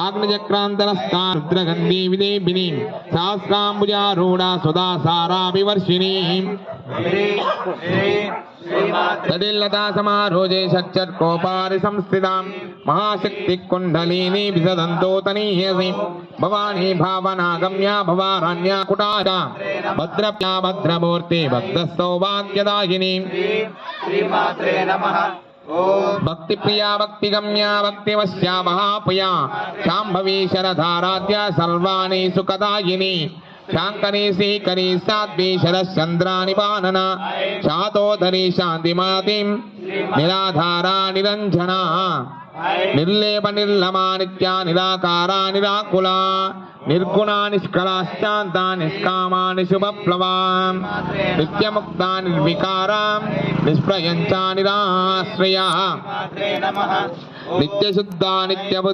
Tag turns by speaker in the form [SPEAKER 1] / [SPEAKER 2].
[SPEAKER 1] आग्नचक्रान्तरस्था रुद्रगन्धी विदेहिनी सहस्राम्बुजारूढा सुधा साराभिवर्षिणी तदिल्लता समारोहे षट्कोपारि संस्थितां महाशक्ति कुण्डलिनी विसदन्तोतनीयसि भवानी भावनागम्या भवारण्या कुटारा भद्रप्या भद्रमूर्ति भक्तसौभाग्यदायिनी श्रीमात्रे नमः। भक्ति प्रिया भक्ति गम्या भक्तिवश्या महाप्रिया शांभवी शरधाराध्या सर्वाणि सुखदायिनी शांकरी श्रीकरी साध्वी शरश्चंद्राणि पानना शातोधरी शांतिमातिं निराधारा निरंजना निर्लेप निर्लमा नित्या निराकारा निराकुला निर्गुणा निष्कलाश्चान्ता निष्कामा निशुभप्लवा नित्यमुक्ता निर्विकारा निष्प्रयञ्चा निराश्रया नित्यशुद्धा नित्यबुद्धा